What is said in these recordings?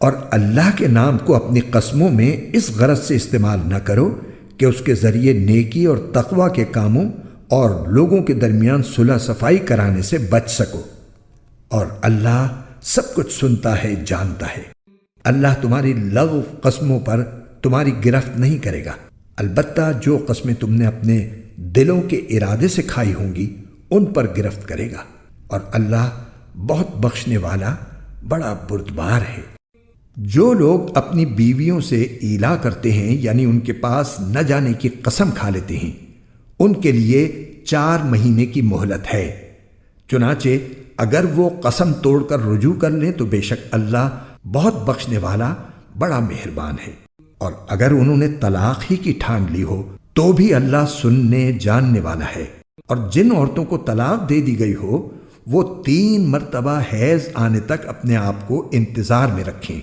اور اللہ کے نام کو اپنی قسموں میں اس غرض سے استعمال نہ کرو کہ اس کے ذریعے نیکی اور تقوی کے کاموں اور لوگوں کے درمیان صلح صفائی کرانے سے بچ سکو، اور اللہ سب کچھ سنتا ہے، جانتا ہے۔ اللہ تمہاری لغو قسموں پر تمہاری گرفت نہیں کرے گا، البتہ جو قسمیں تم نے اپنے دلوں کے ارادے سے کھائی ہوں گی ان پر گرفت کرے گا، اور اللہ بہت بخشنے والا بڑا بردبار ہے۔ جو لوگ اپنی بیویوں سے ایلا کرتے ہیں، یعنی ان کے پاس نہ جانے کی قسم کھا لیتے ہیں، ان کے لیے 4 مہینے کی مہلت ہے۔ چنانچہ اگر وہ قسم توڑ کر رجوع کر لیں تو بے شک اللہ بہت بخشنے والا بڑا مہربان ہے، اور اگر انہوں نے طلاق ہی کی ٹھان لی ہو تو بھی اللہ سننے جاننے والا ہے۔ اور جن عورتوں کو طلاق دے دی گئی ہو وہ 3 مرتبہ حیض آنے تک اپنے آپ کو انتظار میں رکھیں،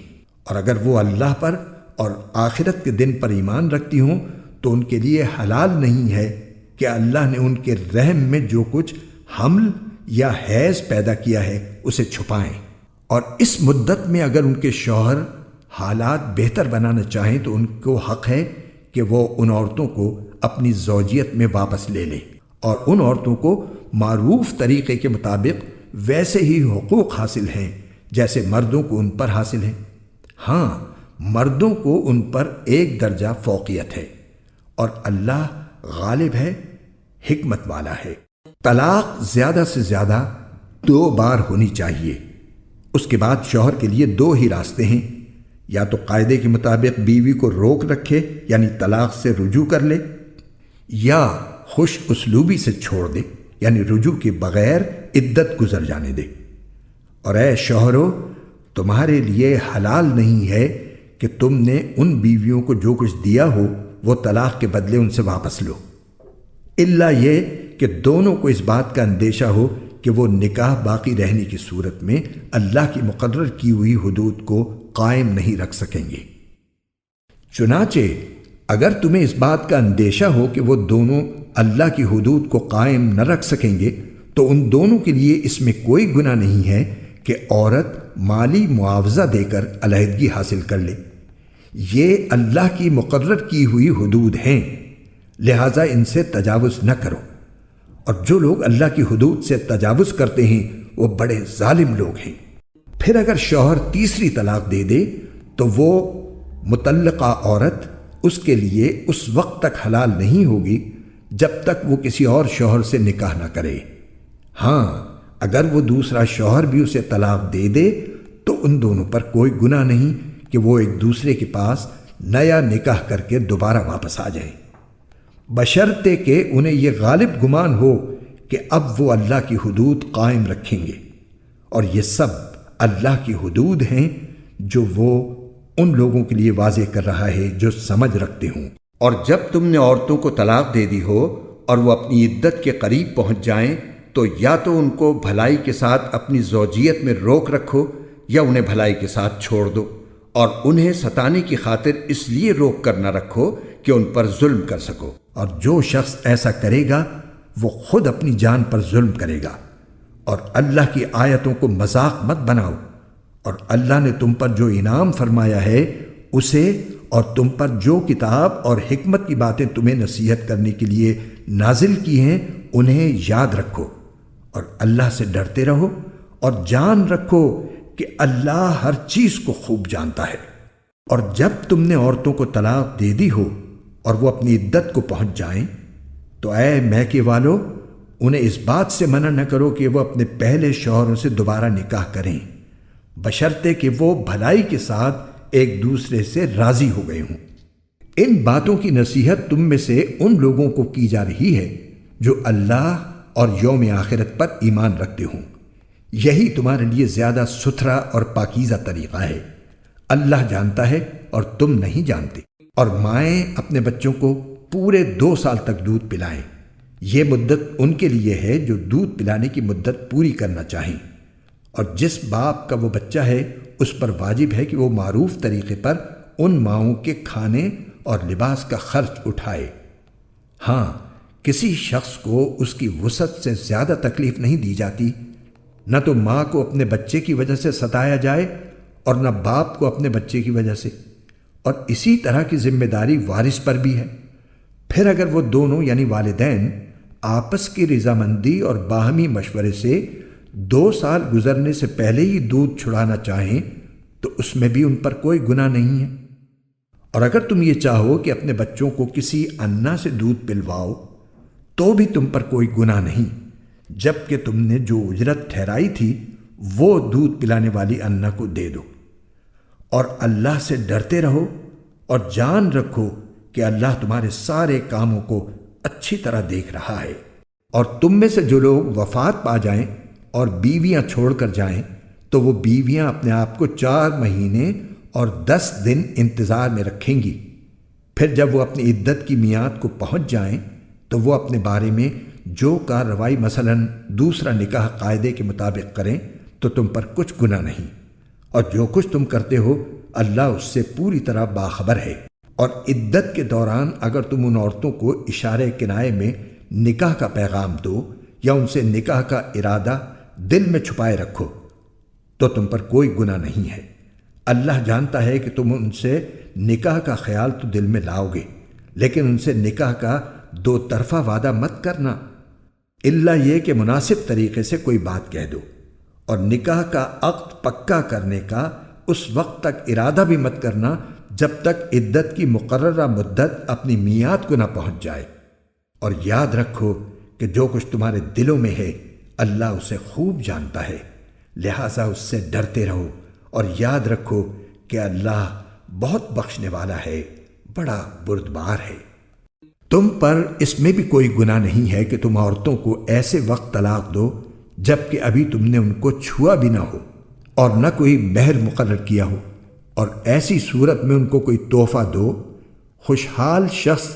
اور اگر وہ اللہ پر اور آخرت کے دن پر ایمان رکھتی ہوں تو ان کے لیے حلال نہیں ہے کہ اللہ نے ان کے رحم میں جو کچھ حمل یا حیض پیدا کیا ہے اسے چھپائیں، اور اس مدت میں اگر ان کے شوہر حالات بہتر بنانا چاہیں تو ان کو حق ہے کہ وہ ان عورتوں کو اپنی زوجیت میں واپس لے لیں، اور ان عورتوں کو معروف طریقے کے مطابق ویسے ہی حقوق حاصل ہیں جیسے مردوں کو ان پر حاصل ہیں۔ ہاں، مردوں کو ان پر 1 درجہ فوقیت ہے، اور اللہ غالب ہے، حکمت والا ہے۔ طلاق زیادہ سے زیادہ 2 بار ہونی چاہیے۔ اس کے بعد شوہر کے لیے 2 ہی راستے ہیں، یا تو قاعدے کے مطابق بیوی کو روک رکھے یعنی طلاق سے رجوع کر لے، یا خوش اسلوبی سے چھوڑ دے یعنی رجوع کے بغیر عدت گزر جانے دے۔ اور اے شوہرو، تمہارے لیے حلال نہیں ہے کہ تم نے ان بیویوں کو جو کچھ دیا ہو وہ طلاق کے بدلے ان سے واپس لو، الا یہ کہ دونوں کو اس بات کا اندیشہ ہو کہ وہ نکاح باقی رہنے کی صورت میں اللہ کی مقرر کی ہوئی حدود کو قائم نہیں رکھ سکیں گے۔ چنانچہ اگر تمہیں اس بات کا اندیشہ ہو کہ وہ دونوں اللہ کی حدود کو قائم نہ رکھ سکیں گے تو ان دونوں کے لیے اس میں کوئی گناہ نہیں ہے کہ عورت مالی معاوضہ دے کر علیحدگی حاصل کر لے۔ یہ اللہ کی مقرر کی ہوئی حدود ہیں، لہذا ان سے تجاوز نہ کرو، اور جو لوگ اللہ کی حدود سے تجاوز کرتے ہیں وہ بڑے ظالم لوگ ہیں۔ پھر اگر شوہر تیسری طلاق دے دے تو وہ مطلقہ عورت اس کے لیے اس وقت تک حلال نہیں ہوگی جب تک وہ کسی اور شوہر سے نکاح نہ کرے۔ ہاں، اگر وہ دوسرا شوہر بھی اسے طلاق دے دے تو ان دونوں پر کوئی گناہ نہیں کہ وہ ایک دوسرے کے پاس نیا نکاح کر کے دوبارہ واپس آ جائیں، بشرطے کہ انہیں یہ غالب گمان ہو کہ اب وہ اللہ کی حدود قائم رکھیں گے، اور یہ سب اللہ کی حدود ہیں جو وہ ان لوگوں کے لیے واضح کر رہا ہے جو سمجھ رکھتے ہوں۔ اور جب تم نے عورتوں کو طلاق دے دی ہو اور وہ اپنی عدت کے قریب پہنچ جائیں تو یا تو ان کو بھلائی کے ساتھ اپنی زوجیت میں روک رکھو یا انہیں بھلائی کے ساتھ چھوڑ دو، اور انہیں ستانے کی خاطر اس لیے روک کر نہ رکھو کہ ان پر ظلم کر سکو، اور جو شخص ایسا کرے گا وہ خود اپنی جان پر ظلم کرے گا۔ اور اللہ کی آیتوں کو مذاق مت بناؤ، اور اللہ نے تم پر جو انعام فرمایا ہے اسے اور تم پر جو کتاب اور حکمت کی باتیں تمہیں نصیحت کرنے کے لیے نازل کی ہیں انہیں یاد رکھو، اور اللہ سے ڈرتے رہو، اور جان رکھو کہ اللہ ہر چیز کو خوب جانتا ہے۔ اور جب تم نے عورتوں کو طلاق دے دی ہو اور وہ اپنی عدت کو پہنچ جائیں تو اے میکے والو، انہیں اس بات سے منع نہ کرو کہ وہ اپنے پہلے شوہروں سے دوبارہ نکاح کریں، بشرطے کہ وہ بھلائی کے ساتھ ایک دوسرے سے راضی ہو گئے ہوں۔ ان باتوں کی نصیحت تم میں سے ان لوگوں کو کی جا رہی ہے جو اللہ اور یوم آخرت پر ایمان رکھتے ہوں، یہی تمہارے لیے زیادہ ستھرا اور پاکیزہ طریقہ ہے۔ اللہ جانتا ہے اور تم نہیں جانتے۔ اور مائیں اپنے بچوں کو پورے 2 سال تک دودھ پلائیں، یہ مدت ان کے لیے ہے جو دودھ پلانے کی مدت پوری کرنا چاہیں، اور جس باپ کا وہ بچہ ہے اس پر واجب ہے کہ وہ معروف طریقے پر ان ماؤں کے کھانے اور لباس کا خرچ اٹھائے۔ ہاں، کسی شخص کو اس کی وسعت سے زیادہ تکلیف نہیں دی جاتی، نہ تو ماں کو اپنے بچے کی وجہ سے ستایا جائے اور نہ باپ کو اپنے بچے کی وجہ سے، اور اسی طرح کی ذمہ داری وارث پر بھی ہے۔ پھر اگر وہ دونوں یعنی والدین آپس کی رضامندی اور باہمی مشورے سے 2 سال گزرنے سے پہلے ہی دودھ چھڑانا چاہیں تو اس میں بھی ان پر کوئی گناہ نہیں ہے۔ اور اگر تم یہ چاہو کہ اپنے بچوں کو کسی انا سے دودھ پلواؤ تو بھی تم پر کوئی گناہ نہیں، جبکہ تم نے جو اجرت ٹھہرائی تھی وہ دودھ پلانے والی انا کو دے دو۔ اور اللہ سے ڈرتے رہو اور جان رکھو کہ اللہ تمہارے سارے کاموں کو اچھی طرح دیکھ رہا ہے۔ اور تم میں سے جو لوگ وفات پا جائیں اور بیویاں چھوڑ کر جائیں تو وہ بیویاں اپنے آپ کو 4 مہینے اور 10 دن انتظار میں رکھیں گی۔ پھر جب وہ اپنی عدت کی میعاد کو پہنچ جائیں تو وہ اپنے بارے میں جو کارروائی مثلاً دوسرا نکاح قاعدے کے مطابق کریں تو تم پر کچھ گناہ نہیں، اور جو کچھ تم کرتے ہو اللہ اس سے پوری طرح باخبر ہے۔ اور عدت کے دوران اگر تم ان عورتوں کو اشارے کنائے میں نکاح کا پیغام دو یا ان سے نکاح کا ارادہ دل میں چھپائے رکھو تو تم پر کوئی گناہ نہیں ہے۔ اللہ جانتا ہے کہ تم ان سے نکاح کا خیال تو دل میں لاؤ گے، لیکن ان سے نکاح کا 2 طرفہ وعدہ مت کرنا، الا یہ کہ مناسب طریقے سے کوئی بات کہہ دو۔ اور نکاح کا عقد پکا کرنے کا اس وقت تک ارادہ بھی مت کرنا جب تک عدت کی مقررہ مدت اپنی میعاد کو نہ پہنچ جائے۔ اور یاد رکھو کہ جو کچھ تمہارے دلوں میں ہے اللہ اسے خوب جانتا ہے، لہٰذا اس سے ڈرتے رہو اور یاد رکھو کہ اللہ بہت بخشنے والا ہے، بڑا بردبار ہے۔ تم پر اس میں بھی کوئی گناہ نہیں ہے کہ تم عورتوں کو ایسے وقت طلاق دو جبکہ ابھی تم نے ان کو چھوا بھی نہ ہو اور نہ کوئی مہر مقرر کیا ہو، اور ایسی صورت میں ان کو کوئی تحفہ دو۔ خوشحال شخص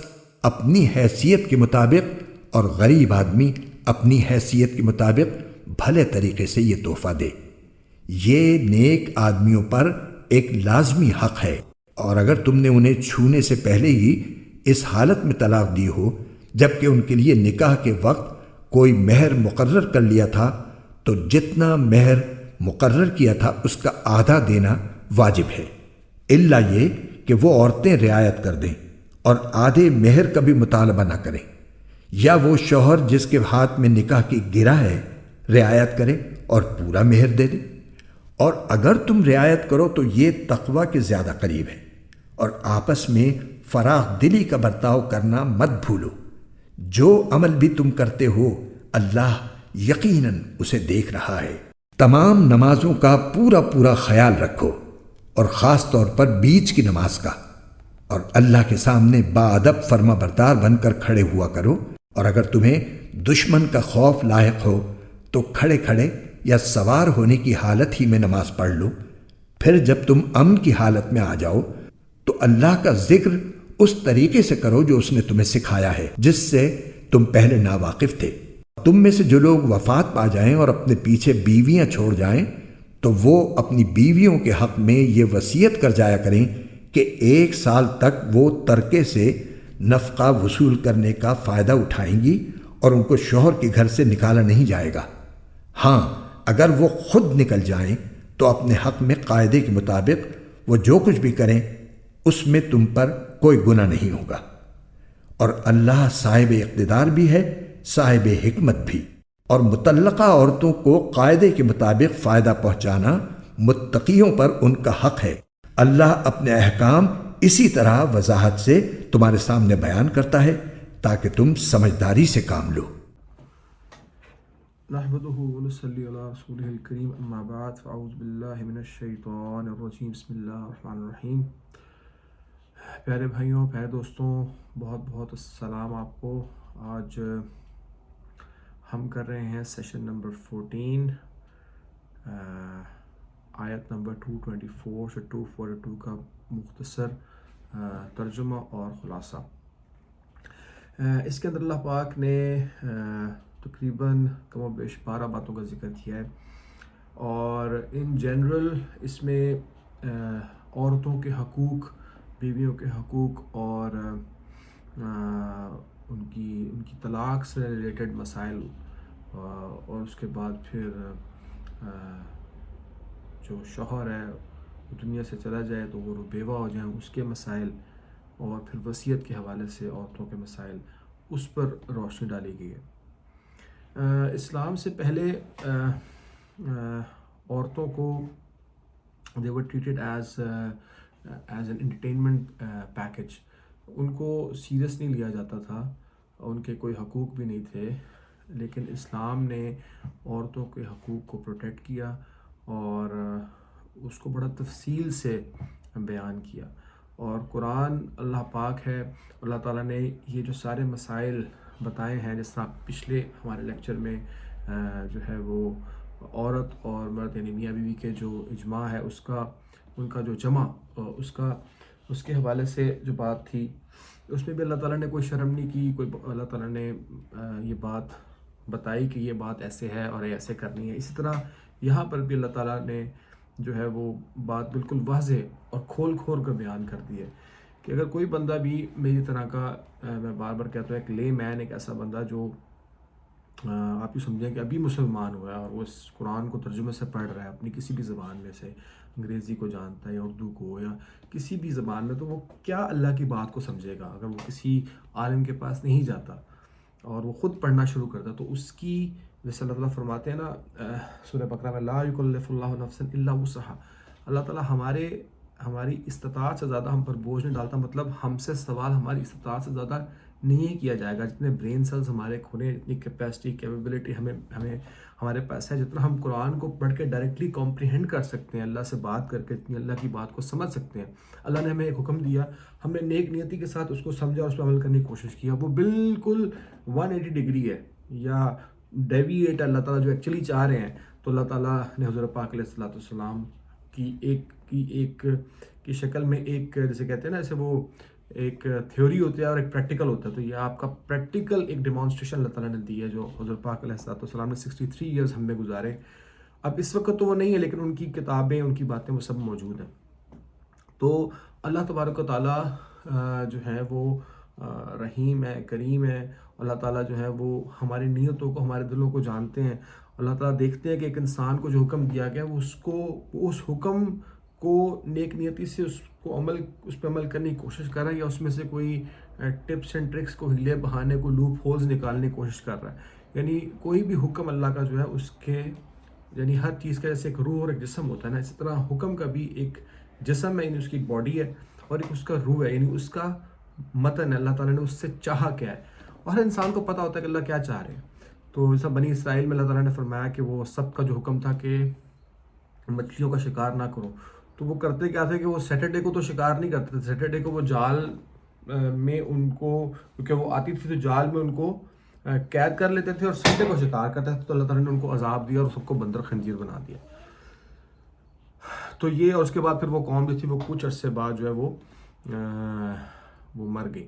اپنی حیثیت کے مطابق اور غریب آدمی اپنی حیثیت کے مطابق بھلے طریقے سے یہ تحفہ دے، یہ نیک آدمیوں پر ایک لازمی حق ہے۔ اور اگر تم نے انہیں چھونے سے پہلے ہی اس حالت میں طلاق دی ہو جبکہ ان کے لیے نکاح کے وقت کوئی مہر مقرر کر لیا تھا تو جتنا مہر مقرر کیا تھا اس کا آدھا دینا واجب ہے، الا یہ کہ وہ عورتیں رعایت کر دیں اور آدھے مہر کا بھی مطالبہ نہ کریں، یا وہ شوہر جس کے ہاتھ میں نکاح کی گرہ ہے رعایت کرے اور پورا مہر دے دے۔ اور اگر تم رعایت کرو تو یہ تقوی کے زیادہ قریب ہے۔ اور آپس میں فراخ دلی کا برتاؤ کرنا مت بھولو، جو عمل بھی تم کرتے ہو اللہ یقیناً اسے دیکھ رہا ہے۔ تمام نمازوں کا پورا پورا خیال رکھو، اور خاص طور پر بیچ کی نماز کا، اور اللہ کے سامنے باادب فرما بردار بن کر کھڑے ہوا کرو۔ اور اگر تمہیں دشمن کا خوف لاحق ہو تو کھڑے کھڑے یا سوار ہونے کی حالت ہی میں نماز پڑھ لو۔ پھر جب تم امن کی حالت میں آ جاؤ تو اللہ کا ذکر اس طریقے سے کرو جو اس نے تمہیں سکھایا ہے، جس سے تم پہلے ناواقف تھے۔ تم میں سے جو لوگ وفات پا جائیں اور اپنے پیچھے بیویاں چھوڑ جائیں تو وہ اپنی بیویوں کے حق میں یہ وصیت کر جایا کریں کہ 1 سال تک وہ ترکے سے نفقہ وصول کرنے کا فائدہ اٹھائیں گی اور ان کو شوہر کے گھر سے نکالا نہیں جائے گا۔ ہاں، اگر وہ خود نکل جائیں تو اپنے حق میں قاعدے کے مطابق وہ جو کچھ بھی کریں اس میں تم پر کوئی گناہ نہیں ہوگا۔ اور اللہ صاحب اقتدار بھی ہے، صاحب حکمت بھی۔ اور مطلقہ عورتوں کو قاعدے کے مطابق فائدہ پہنچانا متقیوں پر ان کا حق ہے۔ اللہ اپنے احکام اسی طرح وضاحت سے تمہارے سامنے بیان کرتا ہے تاکہ تم سمجھداری سے کام لو۔ نحمده ونصلي على رسوله الكريم اما بعد فاعوذ باللہ من الشیطان الرجیم بسم اللہ الرحمن الرحیم۔ پیارے بھائیوں، پیارے دوستوں، بہت بہت السلام آپ کو۔ آج ہم کر رہے ہیں سیشن نمبر 14، آیت نمبر 224 سے 242 کا مختصر ترجمہ اور خلاصہ۔ اس کے اندر اللہ پاک نے تقریباً کم و بیش 12 باتوں کا ذکر کیا ہے، اور ان جنرل اس میں عورتوں کے حقوق، بیویوں کے حقوق اور ان کی طلاق سے ریلیٹڈ مسائل، اور اس کے بعد پھر جو شوہر ہے دنیا سے چلا جائے تو وہ بیوہ ہو جائیں، اس کے مسائل، اور پھر وصیت کے حوالے سے عورتوں کے مسائل، اس پر روشنی ڈالی گئی ہے۔ اسلام سے پہلے عورتوں کو they were treated as an entertainment package، ان کو سیریس نہیں لیا جاتا تھا، ان کے کوئی حقوق بھی نہیں تھے، لیکن اسلام نے عورتوں کے حقوق کو پروٹیکٹ کیا اور اس کو بڑا تفصیل سے بیان کیا، اور قرآن اللہ پاک ہے، اللہ تعالیٰ نے یہ جو سارے مسائل بتائے ہیں، جس طرح پچھلے ہمارے لیکچر میں جو ہے وہ عورت اور مرد یعنی میاں بیوی کے جو اجماع ہے ان کا جو جمع اس کے حوالے سے جو بات تھی، اس میں بھی اللہ تعالیٰ نے کوئی شرم نہیں کی، اللہ تعالیٰ نے یہ بات بتائی کہ یہ بات ایسے ہے اور یہ ایسے کرنی ہے۔ اسی طرح یہاں پر بھی اللہ تعالیٰ نے جو ہے وہ بات بالکل واضح اور کھول کر بیان کر دی ہے کہ اگر کوئی بندہ بھی میری طرح کا، میں بار بار کہتا ہوں، ایک لے مین، ایک ایسا بندہ جو آپ یہ سمجھیں کہ ابھی مسلمان ہوا ہے اور وہ اس قرآن کو ترجمے سے پڑھ رہا ہے اپنی کسی بھی زبان میں سے، انگریزی کو جانتا ہے یا اردو کو یا کسی بھی زبان میں، تو وہ کیا اللہ کی بات کو سمجھے گا اگر وہ کسی عالم کے پاس نہیں جاتا اور وہ خود پڑھنا شروع کرتا؟ تو اس کی، جیسے اللہ تعالیٰ فرماتے ہیں نا سورہ بقرہ میں، لا یکلف اللہ نفسا الا وسعہا، اللہ تعالیٰ ہماری استطاعت سے زیادہ ہم پر بوجھ نہیں ڈالتا، مطلب ہم سے سوال ہماری استطاعت سے زیادہ نہیں کیا جائے گا، جتنے برین سیلز ہمارے کھلے، اتنی کیپیسٹی، کیپیبلٹی ہمارے پاس ہے، جتنا ہم قرآن کو پڑھ کے ڈائریکٹلی کمپریہنڈ کر سکتے ہیں، اللہ سے بات کر کے جتنی اللہ کی بات کو سمجھ سکتے ہیں۔ اللہ نے ہمیں ایک حکم دیا، ہم نے نیک نیتی کے ساتھ اس کو سمجھا اور اس پہ عمل کرنے کی کوشش کیا، وہ بالکل 180 ڈگری ہے یا ڈیویٹ اللہ تعالیٰ جو ایکچولی چاہ رہے ہیں، تو اللہ تعالیٰ نے حضور پاک علیہ السلام کی شکل میں ایک، جیسے کہتے ہیں نا، ایسے وہ ایک تھیوری ہوتا ہے اور ایک پریکٹیکل ہوتا ہے، تو یہ آپ کا پریکٹیکل ایک ڈیمانسٹریشن اللہ تعالیٰ نے دی ہے، جو حضور پاک علیہ السلام نے 63 ایئرز ہم میں گزارے۔ اب اس وقت تو وہ نہیں ہے، لیکن ان کی کتابیں، ان کی باتیں، وہ سب موجود ہیں۔ تو اللہ تبارک و تعالیٰ جو ہے وہ رحیم ہے، کریم ہے، اللہ تعالیٰ جو ہے وہ ہماری نیتوں کو، ہمارے دلوں کو جانتے ہیں۔ اللہ تعالیٰ دیکھتے ہیں کہ ایک انسان کو جو حکم دیا گیا وہ اس حکم کو نیک نیتی سے اس پہ عمل کرنے کی کوشش کر رہا ہے، یا اس میں سے کوئی ٹپس اینڈ ٹرکس کو، ہیلے بہانے کو، لوپ ہولز نکالنے کی کوشش کر رہا ہے۔ یعنی کوئی بھی حکم اللہ کا جو ہے اس کے، یعنی ہر چیز کا جیسے ایک روح اور ایک جسم ہوتا ہے نا، اسی طرح حکم کا بھی ایک جسم ہے، یعنی اس کی ایک باڈی ہے، اور ایک اس کا روح ہے، یعنی اس کا متن ہے، اللہ تعالیٰ نے اس سے چاہا کیا ہے، اور ہر انسان کو پتہ ہوتا ہے کہ اللہ کیا چاہ رہے ہیں۔ تو جیسا بنی اسرائیل میں اللہ تعالیٰ نے فرمایا کہ وہ سب کا جو حکم تھا کہ مچھلیوں کا شکار نہ کرو، تو وہ کرتے کیا تھے کہ وہ سیٹرڈے کو تو شکار نہیں کرتے تھے، سیٹرڈے کو وہ جال میں ان کو، کیونکہ وہ آتی تھی تو جال میں ان کو قید کر لیتے تھے، اور سنڈے کو شکار کرتے تھے، تو اللہ تعالیٰ نے ان کو عذاب دیا اور سب کو بندر خنزیر بنا دیا۔ تو یہ، اور اس کے بعد پھر وہ قوم جو تھی وہ کچھ عرصے بعد جو ہے وہ مر گئی۔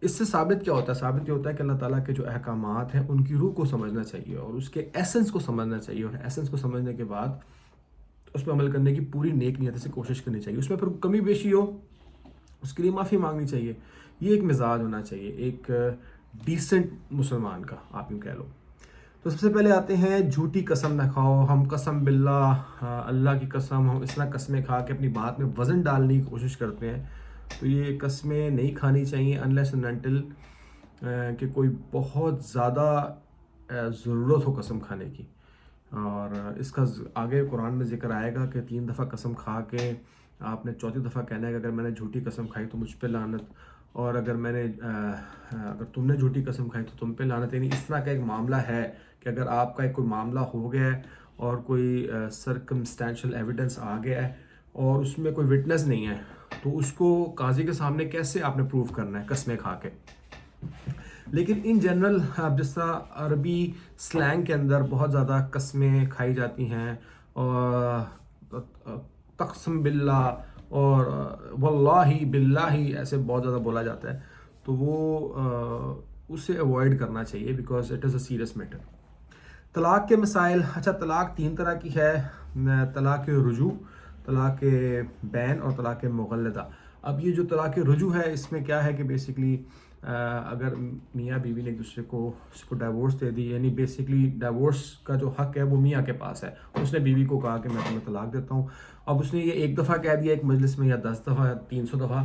اس سے ثابت کیا ہوتا ہے؟ ثابت یہ ہوتا ہے کہ اللہ تعالیٰ کے جو احکامات ہیں ان کی روح کو سمجھنا چاہیے اور اس کے ایسنس کو سمجھنا چاہیے، اور ایسنس کو سمجھنے کے بعد اس پہ عمل کرنے کی پوری نیک نیت سے کوشش کرنی چاہیے۔ اس میں پھر کمی بیشی ہو اس کے لیے معافی مانگنی چاہیے۔ یہ ایک مزاج ہونا چاہیے ایک ڈیسنٹ مسلمان کا، آپ یوں کہہ لو۔ تو سب سے پہلے آتے ہیں جھوٹی قسم نہ کھاؤ۔ ہم قسم باللہ، اللہ کی قسم، ہم اس طرح قسمیں کھا کے اپنی بات میں وزن ڈالنے کی کوشش کرتے ہیں، تو یہ قسمیں نہیں کھانی چاہیے unless and until کہ کوئی بہت زیادہ ضرورت ہو قسم کھانے کی۔ اور اس کا آگے قرآن میں ذکر آئے گا کہ 3 دفعہ قسم کھا کے آپ نے 4تھی دفعہ کہنا ہے کہ اگر میں نے جھوٹی قسم کھائی تو مجھ پہ لعنت، اور اگر تم نے جھوٹی قسم کھائی تو تم پہ لعنت۔ یعنی اس طرح کا ایک معاملہ ہے کہ اگر آپ کا ایک کوئی معاملہ ہو گیا ہے اور کوئی سرکمسٹینشل ایویڈنس آ گیا ہے اور اس میں کوئی وٹنس نہیں ہے، تو اس کو قاضی کے سامنے کیسے آپ نے پروف کرنا ہے؟ قسمیں کھا کے۔ لیکن ان جنرل اب جس طرح عربی سلینگ کے اندر بہت زیادہ قسمیں کھائی جاتی ہیں، اور تقسم باللہ اور واللہ باللہ ایسے بہت زیادہ بولا جاتا ہے، تو وہ اسے اوائڈ کرنا چاہیے because it is a serious matter. طلاق کے مسائل، اچھا طلاق 3 طرح کی ہے، طلاق رجوع، طلاق بین اور طلاق مغلظہ۔ اب یہ جو طلاق رجوع ہے، اس میں کیا ہے کہ بیسیکلی اگر میاں بیوی نے ایک دوسرے کو ڈائیورس دے دی، یعنی بیسکلی ڈائیورس کا جو حق ہے وہ میاں کے پاس ہے. اس نے بیوی کو کہا کہ میں تمہیں طلاق دیتا ہوں. اب اس نے یہ ایک دفعہ کہہ دیا ایک مجلس میں، یا 10 دفعہ یا 300 دفعہ،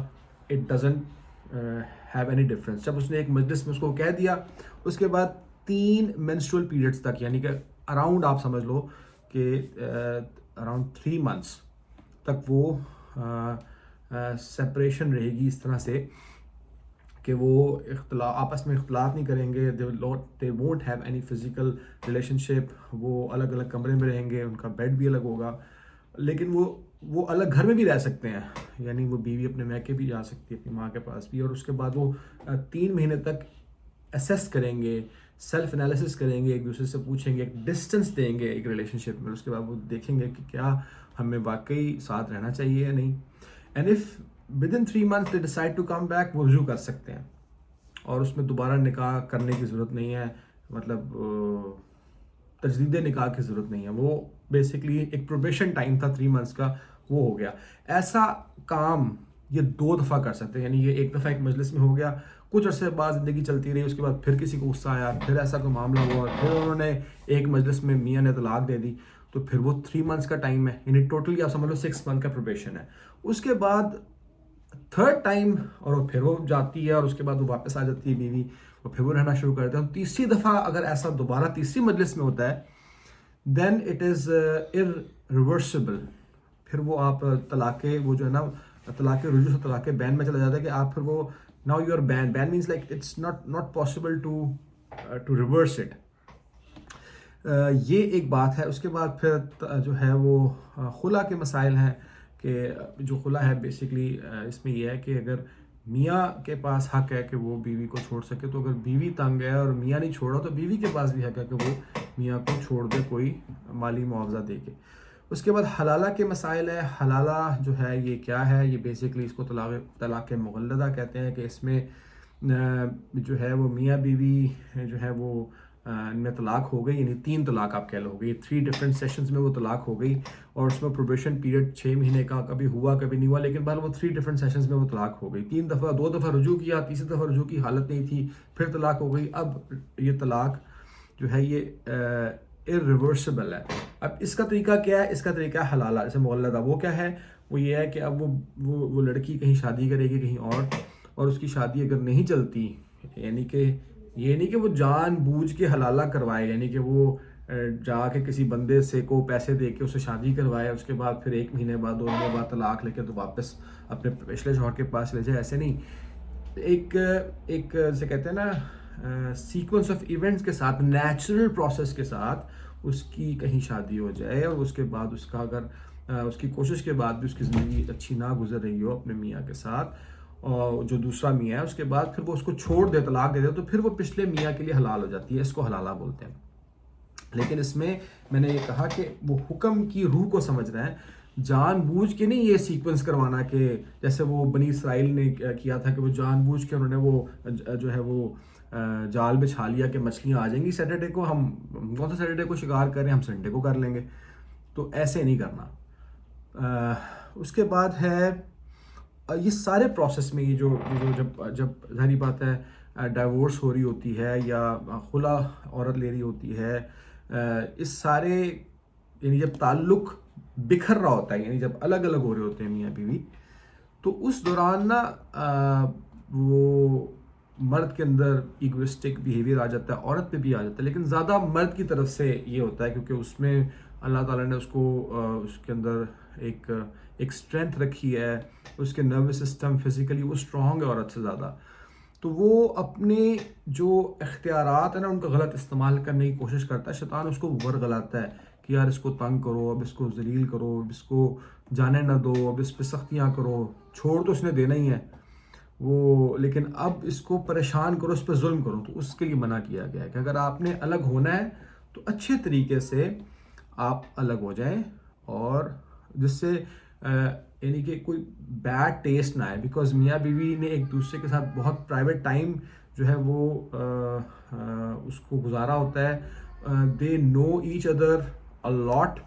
it doesn't have any difference. جب اس نے ایک مجلس میں اس کو کہہ دیا، اس کے بعد 3 مینسٹرول پیریڈس تک، یعنی کہ اراؤنڈ آپ سمجھ لو کہ اراؤنڈ 3 months تک وہ سپریشن رہے گی، اس طرح سے کہ وہ آپس میں اختلاط نہیں کریں گے. They won't have any physical relationship. وہ الگ الگ کمرے میں رہیں گے، ان کا بیڈ بھی الگ ہوگا، لیکن وہ الگ گھر میں بھی رہ سکتے ہیں. یعنی وہ بیوی اپنے میکے بھی جا سکتی ہے، اپنی ماں کے پاس بھی. اور اس کے بعد وہ 3 مہینے تک اسیس کریں گے، سیلف انالیسس کریں گے، ایک دوسرے سے پوچھیں گے، ایک ڈسٹنس دیں گے ایک ریلیشن شپ میں. اس کے بعد وہ دیکھیں گے کہ کیا ہمیں واقعی ساتھ رہنا چاہیے یا نہیں. And if within 3 months they decide to come back، وہ رجوع کر سکتے ہیں. اور اس میں دوبارہ نکاح کرنے کی ضرورت نہیں ہے، مطلب تجدید نکاح کی ضرورت نہیں ہے. وہ بیسکلی ایک پروبیشن ٹائم تھا 3 months کا، وہ ہو گیا. ایسا کام یہ 2 دفعہ کر سکتے ہیں. یعنی یہ ایک دفعہ ایک مجلس میں ہو گیا، کچھ عرصے بعد زندگی چلتی رہی، اس کے بعد پھر کسی کو غصہ آیا، پھر ایسا کوئی معاملہ ہوا، پھر انہوں نے ایک مجلس میں میاں نے طلاق دے دی، تو پھر وہ 3 months کا ٹائم ہے. یعنی ٹوٹلی آپ سمجھ لو 6 month کا پروبیشن ہے. اس کے بعد 3rd ٹائم اور پھر وہ جاتی ہے، اور اس کے بعد وہ واپس آ جاتی ہے بیوی، اور پھر وہ رہنا شروع کرتے ہیں. 3ری دفعہ اگر ایسا دوبارہ 3ری مجلس میں ہوتا ہے، دین اٹ از irreversible. پھر وہ آپ طلاق، وہ جو ہے نا طلاق رجوع سے طلاق بین میں چلا جاتا ہے، کہ آپ پھر وہ now you are been means like it's not possible to reverse it. یہ ایک بات ہے. اس کے بعد پھر جو ہے وہ خلا کے مسائل ہیں، کہ جو خلا ہے بیسکلی اس میں یہ ہے کہ اگر میاں کے پاس حق ہے کہ وہ بیوی کو چھوڑ سکے، تو اگر بیوی تنگ ہے اور میاں نہیں چھوڑا، تو بیوی کے پاس بھی حق ہے کہ وہ میاں کو چھوڑ دے کوئی مالی معاوضہ دے کے. اس کے بعد حلالہ کے مسائل ہے. حلالہ جو ہے یہ کیا ہے؟ یہ بیسکلی اس کو طلاق مغلظہ کہتے ہیں، کہ اس میں جو ہے وہ میاں بیوی جو ہے وہ ان میں طلاق ہو گئی، یعنی 3 طلاق آپ کہہ لو گے. 3 ڈفرینٹ سیشنز میں وہ طلاق ہو گئی، اور اس میں پروبیشن پیریڈ 6 مہینے کا کبھی ہوا کبھی نہیں ہوا، لیکن بہرحال وہ 3 ڈفرینٹ سیشنز میں وہ طلاق ہو گئی. 2 دفعہ رجوع کیا، تیسری دفعہ رجوع کی حالت نہیں تھی، پھر طلاق ہو گئی. اب یہ طلاق جو ہے یہ irreversible ہے. اب اس کا طریقہ کیا ہے؟ اس کا طریقہ ہے حلالہ. جیسے مغلظہ وہ کیا ہے؟ وہ یہ ہے کہ اب وہ لڑکی کہیں شادی کرے گی کہیں اور اس کی شادی اگر نہیں چلتی، یعنی کہ یہ نہیں کہ وہ جان بوجھ کے حلالہ کروائے، یعنی کہ وہ جا کے کسی بندے سے کو پیسے دے کے اسے شادی کروائے، اس کے بعد پھر 1 مہینے بعد 2 مہینے بعد طلاق لے کے تو واپس اپنے پچھلے شوہر کے پاس لے جائے. ایسے نہیں. ایک جیسے کہتے ہیں نا سیکوینس آف ایونٹس کے ساتھ، نیچرل پروسیس کے ساتھ اس کی کہیں شادی ہو جائے، اور اس کے بعد اس کا اگر اس کی کوشش کے بعد بھی اس کی زندگی اچھی نہ گزر رہی ہو اپنے میاں کے ساتھ، اور جو دوسرا میاں ہے، اس کے بعد پھر وہ اس کو چھوڑ دے، طلاق دے دے، تو پھر وہ پچھلے میاں کے لیے حلال ہو جاتی ہے. اس کو حلالہ بولتے ہیں. لیکن اس میں نے یہ کہا کہ وہ حکم کی روح کو سمجھ رہے ہیں، جان بوجھ کے نہیں یہ سیکوینس کروانا، کہ جیسے وہ بنی اسرائیل نے کیا تھا کہ وہ جان بوجھ کے انہوں نے وہ جو ہے وہ جال بچھا لیا کہ مچھلیاں آ جائیں گی سیٹرڈے کو، ہم کون سا سیٹرڈے کو شکار کریں، ہم سنڈے کو کر لیں گے. تو ایسے نہیں کرنا. اس کے بعد ہے یہ سارے پروسیس میں، یہ جو جب ظاہری بات ہے ڈائیورس ہو رہی ہوتی ہے یا خلا عورت لے رہی ہوتی ہے، اس سارے یعنی جب تعلق بکھر رہا ہوتا ہے، یعنی جب الگ الگ ہو رہے ہوتے ہیں میاں بیوی، تو اس دوران نا وہ مرد کے اندر ایگوسٹک بیہیویئر آ جاتا ہے، عورت پہ بھی آ جاتا ہے، لیکن زیادہ مرد کی طرف سے یہ ہوتا ہے، کیونکہ اس میں اللہ تعالیٰ نے اس کو اس کے اندر ایک اسٹرینتھ رکھی ہے، اس کے نروس سسٹم فزیکلی وہ اسٹرانگ ہے عورت سے زیادہ. تو وہ اپنے جو اختیارات ہیں نا ان کا غلط استعمال کرنے کی کوشش کرتا ہے. شیطان اس کو ورغلاتا ہے کہ یار اس کو تنگ کرو، اب اس کو ذلیل کرو، اب اس کو جانے نہ دو، اب اس پہ سختیاں کرو. چھوڑ تو اس نے دینا ہی ہے وہ، لیکن اب اس کو پریشان کرو، اس پہ ظلم کرو. تو اس کے لیے منع کیا گیا ہے کہ اگر آپ نے الگ ہونا ہے تو اچھے طریقے سے آپ الگ ہو جائیں، اور جس سے یعنی کہ کوئی بیڈ ٹیسٹ نہ آئے. بیکاز میاں بیوی نے ایک دوسرے کے ساتھ بہت پرائیویٹ ٹائم جو ہے وہ اس کو گزارا ہوتا ہے. دے نو ایچ ادر الاٹ،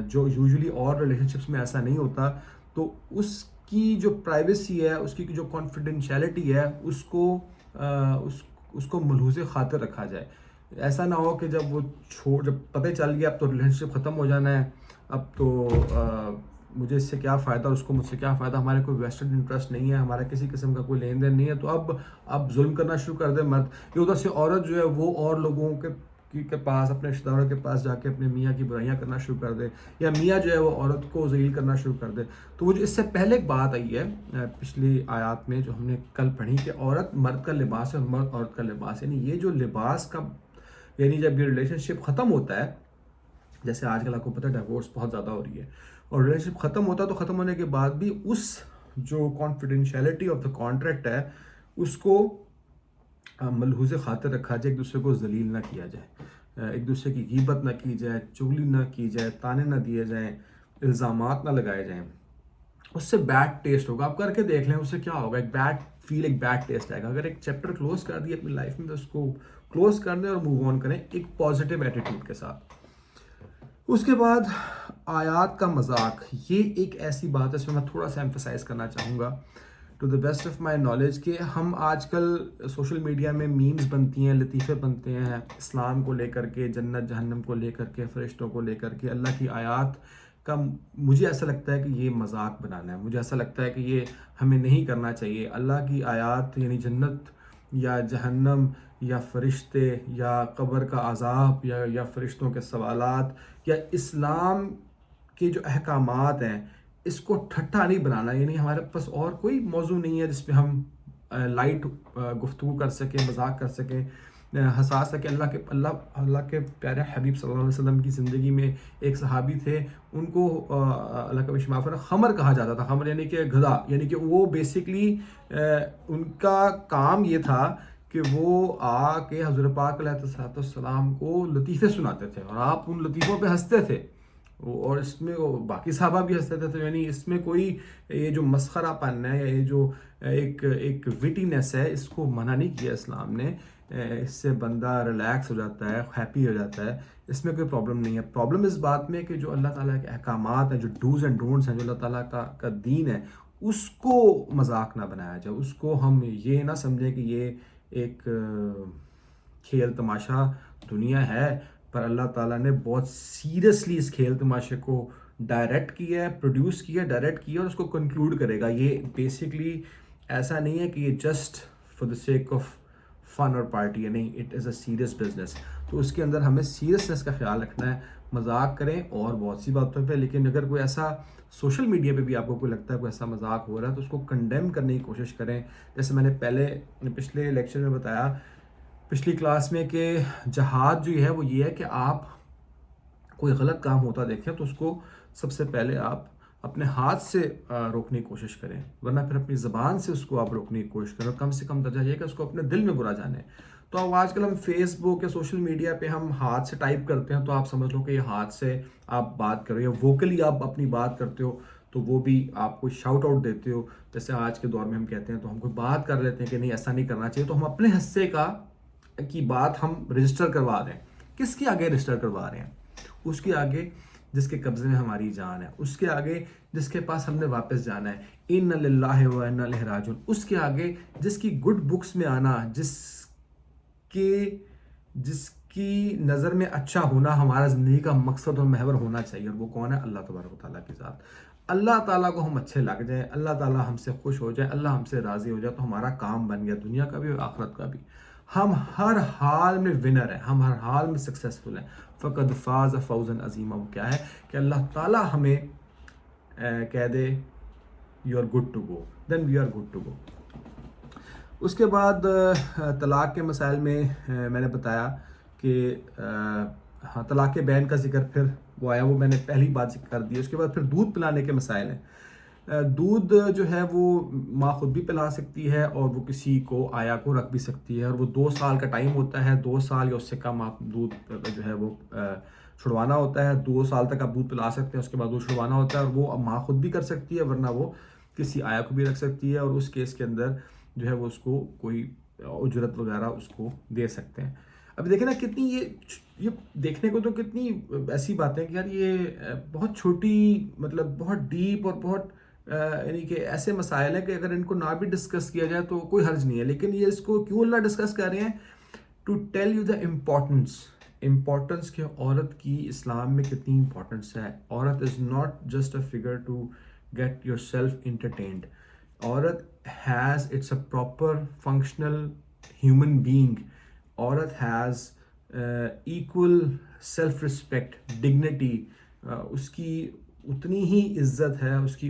جو یوزلی اور ریلیشن شپس میں ایسا نہیں ہوتا. تو اس کی جو پرائیویسی ہے، اس کی جو کانفیڈینشیلٹی ہے، اس کو ملحوظ خاطر رکھا جائے. ایسا نہ ہو کہ جب وہ جب پتہ چل گیا اب تو ریلیشن شپ ختم ہو جانا ہے، اب تو مجھے اس سے کیا فائدہ، اس کو مجھ سے کیا فائدہ، ہمارے کوئی ویسٹڈ انٹرسٹ نہیں ہے، ہمارا کسی قسم کا کوئی لین دین نہیں ہے، تو اب ظلم کرنا شروع کر دے مرد. یہ ادھر سے عورت جو ہے وہ اور لوگوں کے پاس، اپنے رشتہ داروں کے پاس جا کے اپنے میاں کی برائیاں کرنا شروع کر دے، یا میاں جو ہے وہ عورت کو ذلیل کرنا شروع کر دے. تو وہ جو اس سے پہلے ایک بات آئی ہے پچھلی آیات میں جو ہم نے کل پڑھی کہ عورت مرد کا لباس ہے اور مرد عورت کا لباس، یعنی یہ جو لباس کا، یعنی جب یہ ریلیشن شپ ختم ہوتا ہے، جیسے آج کل آپ کو پتہ ہے ڈیورس بہت زیادہ ہو رہی ہے، اور ریلیشن شپ ختم ہوتا ہے تو ختم ہونے کے بعد بھی اس جو کانفیڈینشیلٹی آف دا کانٹریکٹ ہے اس کو ملحوظ خاطر رکھا جائے، ایک دوسرے کو ذلیل نہ کیا جائے، ایک دوسرے کی غیبت نہ کی جائے، چغلی نہ کی جائے، تانے نہ دیے جائیں، الزامات نہ لگائے جائیں. اس سے بیڈ ٹیسٹ ہوگا. آپ کر کے دیکھ لیں اس سے کیا ہوگا، ایک بیڈ فیل، ایک بیڈ ٹیسٹ آئے گا. اگر ایک چیپٹر کلوز کر دیا اپنی لائف میں تو اس کو کلوز کر دیں اور موو آن کریں ایک پازیٹیو ایٹیٹیوڈ کے ساتھ. اس کے بعد آیات کا مذاق، یہ ایک ایسی بات ہے اس میں میں تھوڑا سا ایمفسائز کرنا چاہوں گا to the best of my knowledge, کہ ہم آج کل سوشل میڈیا میں میمز بنتی ہیں، لطیفے بنتے ہیں اسلام کو لے کر کے، جنت جہنم کو لے کر کے، فرشتوں کو لے کر کے، اللہ کی آیات کا. مجھے ایسا لگتا ہے کہ یہ مذاق بنانا ہے، مجھے ایسا لگتا ہے کہ یہ ہمیں نہیں کرنا چاہیے. اللہ کی آیات یعنی جنت یا جہنم یا فرشتے یا قبر کا عذاب یا فرشتوں کے سوالات یا اسلام کے جو احکامات ہیں اس کو ٹھٹا نہیں بنانا. یعنی ہمارے پاس اور کوئی موضوع نہیں ہے جس پہ ہم لائٹ گفتگو کر سکیں، مذاق کر سکیں، ہنسا سکیں. اللہ کے پیارے حبیب صلی اللہ علیہ وسلم کی زندگی میں ایک صحابی تھے، ان کو اللہ کا معاف کرے خمر کہا جاتا تھا. خمر یعنی کہ گدھا، یعنی کہ وہ بیسکلی ان کا کام یہ تھا کہ وہ آ کے حضور پاک علیہ السلام کو لطیفے سناتے تھے اور آپ ان لطیفوں پہ ہنستے تھے، اور اس میں باقی صحابہ بھی ہنستے تھے. تو یعنی اس میں کوئی یہ جو مسخرہ پن ہے یا یہ جو ایک وٹینس ہے اس کو منع نہیں کیا اسلام نے. اس سے بندہ ریلیکس ہو جاتا ہے، ہیپی ہو جاتا ہے، اس میں کوئی پرابلم نہیں ہے. پرابلم اس بات میں کہ جو اللہ تعالیٰ کے احکامات ہیں، جو ڈوز اینڈ ڈونٹس ہیں، جو اللہ تعالیٰ کا دین ہے، اس کو مذاق نہ بنایا جائے. اس کو ہم یہ نہ سمجھیں کہ یہ ایک کھیل تماشا دنیا ہے، پر اللہ تعالیٰ نے بہت سیریسلی اس کھیل تماشے کو ڈائریکٹ کیا ہے، پروڈیوس کیا ہے، ڈائریکٹ کیا اور اس کو کنکلوڈ کرے گا. یہ بیسکلی ایسا نہیں ہے کہ یہ just for the sake of fun اور پارٹی ہے، نہیں، it is a serious business. تو اس کے اندر ہمیں سیریسنس کا خیال رکھنا ہے. مذاق کریں اور بہت سی باتوں پہ، لیکن اگر کوئی ایسا سوشل میڈیا پہ بھی آپ کو کوئی لگتا ہے کوئی ایسا مذاق ہو رہا ہے تو اس کو کنڈیم کرنے کی کوشش کریں. جیسے میں نے پچھلے لیکچر میں بتایا، پچھلی کلاس میں، کہ جہاد جو ہے وہ یہ ہے کہ آپ کوئی غلط کام ہوتا دیکھیں تو اس کو سب سے پہلے آپ اپنے ہاتھ سے روکنے کی کوشش کریں، ورنہ پھر اپنی زبان سے اس کو آپ روکنے کی کوشش کریں. کم سے کم درجہ یہ کہ اس کو اپنے دل میں برا جانیں. تو اب آج کل ہم فیس بک یا سوشل میڈیا پہ ہم ہاتھ سے ٹائپ کرتے ہیں، تو آپ سمجھ لو کہ یہ ہاتھ سے آپ بات کر رہے ہو، یا ووکلی آپ اپنی بات کرتے ہو تو وہ بھی آپ کو شاؤٹ آؤٹ دیتے ہو. جیسے آج کے دور میں ہم کہتے ہیں تو ہم کوئی بات کر لیتے ہیں کہ نہیں ایسا نہیں کرنا چاہیے، تو ہم اپنے حصے کی بات ہم رجسٹر کروا رہے ہیں. کس کے آگے رجسٹر کروا رہے ہیں؟ اس کے آگے جس کے قبضے میں ہماری جان ہے، اس کے آگے جس کے پاس ہم نے واپس جانا ہے، اِنَّ لِلَّهِ وَإِنَّا إِلَيْهِ رَاجِعُونَ. اس کے آگے جس کی گڈ بکس میں آنا، جس کی نظر میں اچھا ہونا ہمارا زندگی کا مقصد اور محور ہونا چاہیے، اور وہ کون ہے؟ اللہ تبارک و تعالیٰ کی ذات. اللہ تعالیٰ کو ہم اچھے لگ جائیں، اللہ تعالیٰ ہم سے خوش ہو جائے، اللہ ہم سے راضی ہو جائے، تو ہمارا کام بن گیا، دنیا کا بھی اور آخرت کا بھی. ہم ہر حال میں ونر ہیں، ہم ہر حال میں سکسیسفل ہیں. فقد فاز فوزا عظیما. وہ کیا ہے کہ اللہ تعالیٰ ہمیں کہہ دے you are good to go, then we are good to go. اس کے بعد طلاق کے مسائل میں میں نے بتایا کہ ہاں، طلاق بین کا ذکر پھر وہ آیا، وہ میں نے پہلی بات ذکر کر دی. اس کے بعد پھر دودھ پلانے کے مسائل ہیں. دودھ جو ہے وہ ماں خود بھی پلا سکتی ہے اور وہ کسی کو آیا کو رکھ بھی سکتی ہے، اور وہ 2 سال کا ٹائم ہوتا ہے. 2 سال یا اس سے کم آپ دودھ جو ہے وہ چھڑوانا ہوتا ہے. 2 سال تک آپ دودھ پلا سکتے ہیں، اس کے بعد وہ چھڑوانا ہوتا ہے، اور وہ ماں خود بھی کر سکتی ہے، ورنہ وہ کسی آیا کو بھی رکھ سکتی ہے، اور اس کیس کے اندر جو ہے وہ اس کو کوئی اجرت وغیرہ اس کو دے سکتے ہیں. اب دیکھیں نا کتنی یہ دیکھنے کو تو کتنی ایسی باتیں کہ یار یہ بہت چھوٹی، مطلب بہت ڈیپ اور بہت یعنی کہ ایسے مسائل ہیں کہ اگر ان کو نہ بھی ڈسکس کیا جائے تو کوئی حرج نہیں ہے، لیکن یہ اس کو کیوں اللہ ڈسکس کر رہے ہیں؟ To tell you the importance کہ عورت کی اسلام میں کتنی امپورٹنس ہے. عورت is not just a figure to get yourself entertained. عورت has its a proper functional human being. عورت has equal self respect, dignity. اس کی اتنی ہی عزت ہے، اس کی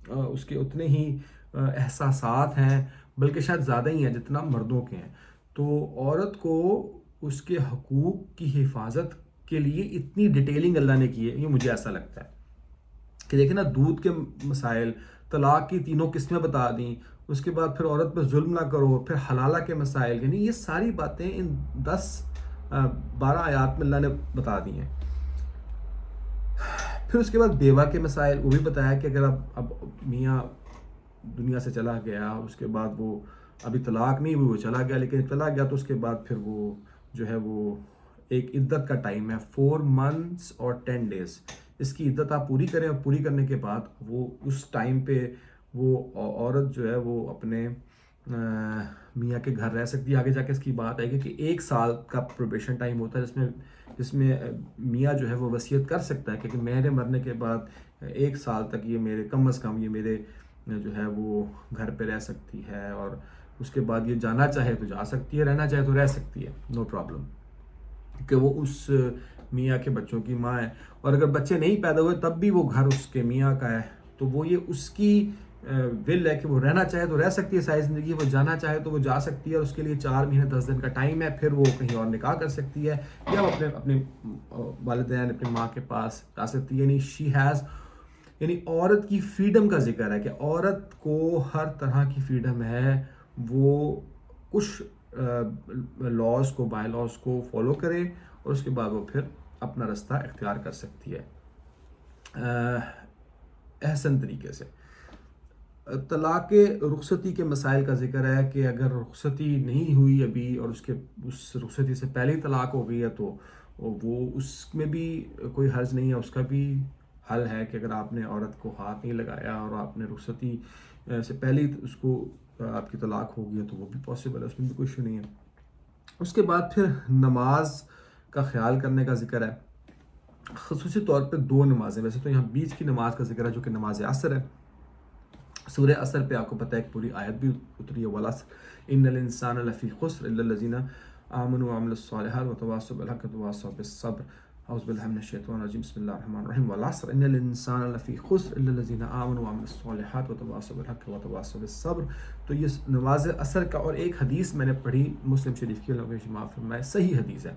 اس کے اتنے ہی احساسات ہیں، بلکہ شاید زیادہ ہی ہیں جتنا مردوں کے ہیں. تو عورت کو اس کے حقوق کی حفاظت کے لیے اتنی ڈیٹیلنگ اللہ نے کی ہے، یہ مجھے ایسا لگتا ہے کہ دیکھیں نا، دودھ کے مسائل، طلاق کی تینوں قسمیں بتا دیں، اس کے بعد پھر عورت پہ ظلم نہ کرو، پھر حلالہ کے مسائل، یعنی یہ ساری باتیں ان 12 آیات میں اللہ نے بتا دی ہیں. پھر اس کے بعد بیوہ کے مسائل وہ بھی بتایا کہ اگر اب میاں دنیا سے چلا گیا، اس کے بعد وہ ابھی طلاق نہیں ہوئی، وہ چلا گیا، لیکن چلا گیا تو اس کے بعد پھر وہ جو ہے وہ ایک عدت کا ٹائم ہے 4 months اور 10 days. اس کی عدت آپ پوری کریں، اور پوری کرنے کے بعد وہ اس ٹائم پہ وہ عورت جو ہے وہ اپنے میاں کے گھر رہ سکتی ہے. آگے جا کے اس کی بات آئے گی کہ 1 سال کا پروبیشن ٹائم ہوتا ہے جس میں میاں جو ہے وہ وصیت کر سکتا ہے کہ میرے مرنے کے بعد 1 سال تک یہ میرے کم از کم یہ میرے جو ہے وہ گھر پہ رہ سکتی ہے، اور اس کے بعد یہ جانا چاہے تو جا سکتی ہے، رہنا چاہے تو رہ سکتی ہے، نو پرابلم، کہ وہ اس میاں کے بچوں کی ماں ہے. اور اگر بچے نہیں پیدا ہوئے تب بھی وہ گھر اس کے میاں کا ہے، تو وہ یہ اس کی ول ہے کہ وہ رہنا چاہے تو رہ سکتی ہے ساری زندگی، وہ جانا چاہے تو وہ جا سکتی ہے، اور اس کے لیے 4 مہینے 10 دن کا ٹائم ہے. پھر وہ کہیں اور نکاح کر سکتی ہے، یا وہ اپنے والدین اپنی ماں کے پاس جا سکتی ہے. یعنی عورت کی فریڈم کا ذکر ہے کہ عورت کو ہر طرح کی فریڈم ہے، وہ کچھ لاز کو، بائی لاز کو فالو کرے، اور اس کے بعد وہ پھر اپنا رستہ اختیار کر سکتی ہے احسن طریقے سے. طلاق رخصتی کے مسائل کا ذکر ہے کہ اگر رخصتی نہیں ہوئی ابھی اور اس رخصتی سے پہلے ہی طلاق ہو گئی ہے تو وہ اس میں بھی کوئی حرج نہیں ہے. اس کا بھی حل ہے کہ اگر آپ نے عورت کو ہاتھ نہیں لگایا اور آپ نے رخصتی سے پہلے ہی اس کو آپ کی طلاق ہو گئی ہے تو وہ بھی پاسبل ہے، اس میں بھی کوئی ایشو نہیں ہے. اس کے بعد پھر نماز کا خیال کرنے کا ذکر ہے، خصوصی طور پہ 2 نمازیں. ویسے تو یہاں بیچ کی نماز کا ذکر ہے جو کہ نماز عصر ہے. سورہ عصر پہ آپ کو پتہ ہے ایک پوری آیت بھی اتری ہے، وَالْعَصْرِ إِنَّ الْإِنسَانَ لَفِي خُسْرٍ إِلَّا الَّذِينَ آمَنُوا وَعَمِلُوا الصَّالِحَاتِ وَتَوَاصَوْا بِالْحَقِّ وَتَوَاصَوْا بِالصَّبْرِ. أعوذ باللہ من الشیطان الرجیم، بسم اللہ الرحمن الرحیم. وَالْعَصْرِ إِنَّ الْإِنسَانَ لَفِي خُسْرٍ إِلَّا الَّذِينَ آمَنُوا وَعَمِلُوا الصَّالِحَاتِ وَتَوَاصَوْا بِالْحَقِّ وَتَوَاصَوْا بِالصَّبْرِ. تو یہ نماز عصر کا، اور ایک حدیث میں نے پڑھی مسلم شریف کی، اللہ کو معاف فرمائے، صحیح حدیث ہے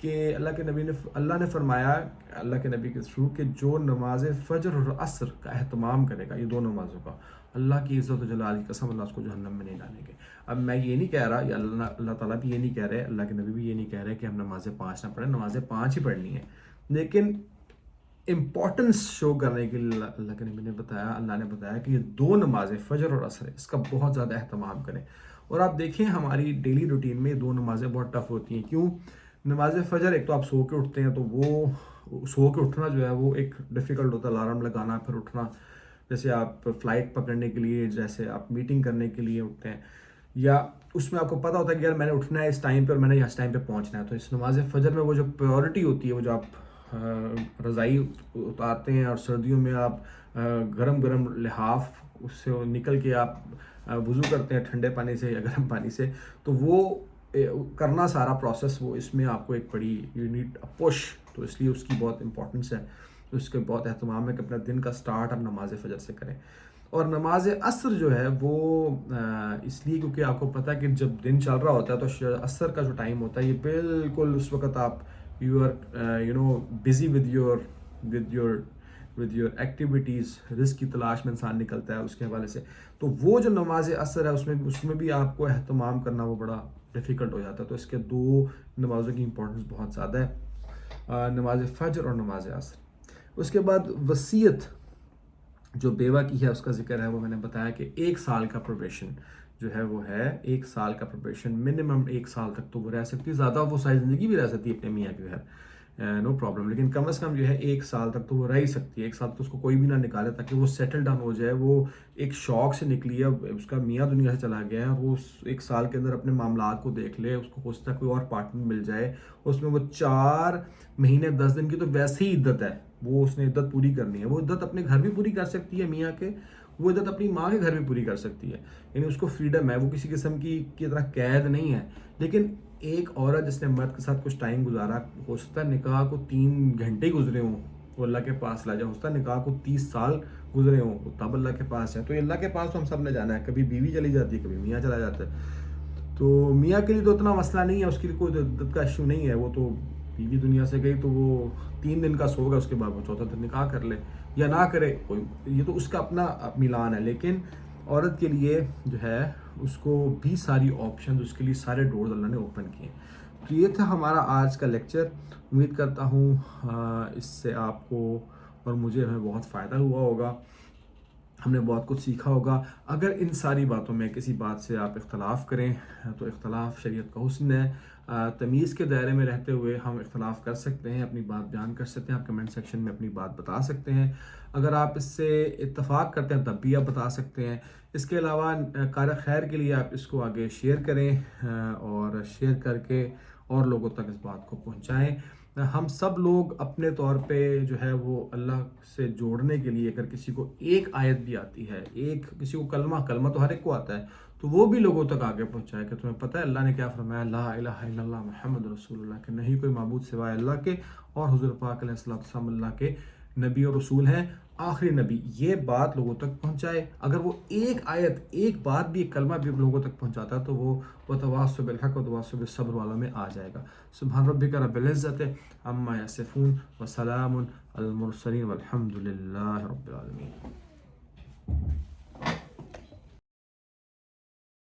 کہ اللہ نے فرمایا اللہ کے نبی کے تھرو کہ جو نماز فجر اور عصر کا اہتمام کرے گا، یہ 2 نمازوں کا، اللہ کی عزت و جلال کی قسم اللہ اس کو جہنم میں نہیں ڈالیں گے. اب میں یہ نہیں کہہ رہا، یا اللہ تعالیٰ بھی یہ نہیں کہہ رہے، اللہ کے نبی بھی یہ نہیں کہہ رہے کہ ہم نمازیں 5 نہ پڑھیں، نمازیں 5 ہی پڑھنی ہیں، لیکن امپورٹنس شو کرنے کے لیے اللہ کے نبی نے بتایا، اللہ نے بتایا کہ یہ 2 نمازیں فجر اور عصر، اس کا بہت زیادہ اہتمام کریں. اور آپ دیکھیں ہماری ڈیلی روٹین میں 2 نمازیں بہت ٹف ہوتی ہیں. کیوں؟ نماز فجر ایک تو آپ سو کے اٹھتے ہیں، تو وہ سو کے اٹھنا جو ہے وہ ایک ڈیفیکلٹ ہوتا ہے، الارم لگانا پھر اٹھنا. جیسے آپ فلائٹ پکڑنے کے لیے، جیسے آپ میٹنگ کرنے کے لیے اٹھتے ہیں، یا اس میں آپ کو پتہ ہوتا ہے کہ یار میں نے اٹھنا ہے اس ٹائم پہ اور میں نے اس ٹائم پہ پہنچنا ہے. تو اس نماز فجر میں وہ جو پیورٹی ہوتی ہے، وہ جو آپ رضائی اتارتے ہیں اور سردیوں میں آپ گرم گرم لحاف اس سے نکل کے آپ وضو کرتے ہیں ٹھنڈے پانی سے یا گرم پانی سے، تو وہ کرنا سارا پروسیس، وہ اس میں آپ کو ایک بڑی یو نیڈ پش. تو اس لیے اس کی بہت امپورٹنس ہے، اس کے بہت اہتمام ہے کہ اپنا دن کا سٹارٹ آپ نماز فجر سے کریں. اور نماز عصر جو ہے وہ اس لیے کیونکہ آپ کو پتہ ہے کہ جب دن چل رہا ہوتا ہے تو عصر کا جو ٹائم ہوتا ہے یہ بالکل اس وقت آپ you are busy with your activities, رزق کی تلاش میں انسان نکلتا ہے اس کے حوالے سے. تو وہ جو نماز عصر ہے اس میں بھی آپ کو اہتمام کرنا وہ بڑا ڈیفیکلٹ ہو جاتا ہے. تو اس کے 2 نمازوں کی امپورٹنس بہت زیادہ ہے، نماز فجر اور نماز عصر. اس کے بعد وصیت جو بیوہ کی ہے اس کا ذکر ہے، وہ میں نے بتایا کہ 1 سال کا پروبیشن جو ہے وہ ہے، 1 سال کا پروبیشن، منیمم 1 سال تک تو وہ رہ سکتی ہے، زیادہ وہ ساری زندگی بھی رہ سکتی ہے اپنے میاں کے گھر. نو پرابلم، لیکن کم از کم جو ہے 1 سال تک تو وہ رہ ہی سکتی ہے. 1 سال تو اس کو کوئی بھی نہ نکالے تاکہ وہ سیٹل ڈاؤن ہو جائے. وہ ایک شوق سے نکلی ہے، اس کا میاں دنیا سے چلا گیا ہے، وہ اس 1 سال کے اندر اپنے معاملات کو دیکھ لے، اس کو ہو سکتا ہے کوئی اور پارٹنر مل جائے. اس میں وہ 4 مہینے 10 دن کی تو ویسے ہی عدت ہے، وہ اس نے عدت پوری کرنی ہے. وہ عدت اپنے گھر بھی پوری کر سکتی ہے میاں کے، وہ عدت اپنی ماں کے گھر بھی پوری کر سکتی ہے. یعنی اس کو فریڈم ہے، وہ کسی قسم کی طرح قید نہیں ہے. لیکن ایک عورت جس نے مرد کے ساتھ کچھ ٹائم گزارا، ہو سکتا ہے نکاح کو 3 گھنٹے گزرے ہوں، وہ اللہ کے پاس لا جائے. ہو سکتا ہے نکاح کو 30 سال گزرے ہوں، وہ تب اللہ کے پاس ہے. تو یہ اللہ کے پاس تو ہم سب نے جانا ہے، کبھی بیوی چلی جاتی ہے، کبھی میاں چلا جاتا ہے. تو میاں کے لیے تو اتنا مسئلہ نہیں ہے، اس کے لیے کوئی عدت کا ایشو نہیں ہے. وہ تو بیوی دنیا سے گئی تو وہ 3 دن کا سو گا، اس کے بعد وہ 4تھا دن نکاح کر لے یا نہ کرے، کوئی یہ تو اس کا اپنا ملان ہے. لیکن عورت کے لیے جو ہے اس کو بھی ساری آپشنز، اس کے لیے سارے ڈورز اللہ نے اوپن کیے. تو یہ تھا ہمارا آج کا لیکچر. امید کرتا ہوں اس سے آپ کو اور مجھے ہمیں بہت فائدہ ہوا ہوگا، ہم نے بہت کچھ سیکھا ہوگا. اگر ان ساری باتوں میں کسی بات سے آپ اختلاف کریں تو اختلاف شریعت کا حسن ہے. تمیز کے دائرے میں رہتے ہوئے ہم اختلاف کر سکتے ہیں، اپنی بات بیان کر سکتے ہیں. آپ کمنٹ سیکشن میں اپنی بات بتا سکتے ہیں. اگر آپ اس سے اتفاق کرتے ہیں تب بھی آپ بتا سکتے ہیں. اس کے علاوہ کار خیر کے لیے آپ اس کو آگے شیئر کریں اور شیئر کر کے اور لوگوں تک اس بات کو پہنچائیں. ہم سب لوگ اپنے طور پہ جو ہے وہ اللہ سے جوڑنے کے لیے، اگر کسی کو ایک آیت بھی آتی ہے، کسی کو کلمہ تو ہر ایک کو آتا ہے، تو وہ بھی لوگوں تک آگے پہنچائے کہ تمہیں پتہ ہے اللہ نے کیا فرمایا، لا الہ الا اللہ محمد رسول اللہ، کہ نہیں کوئی معبود سوائے اللہ کے، اور حضور پاک علیہ السلام اللہ کے نبی اور رسول ہیں، آخری نبی. یہ بات لوگوں تک پہنچائے. اگر وہ ایک آیت، ایک بات بھی، ایک کلمہ بھی لوگوں تک پہنچاتا ہے تو وہ وتواصوا بالحق وتواصوا بالصبر والوں میں آ جائے گا. سبحان ربک رب العزت عما یصفون وسلام علی المرسلین والحمد للہ رب العالمین.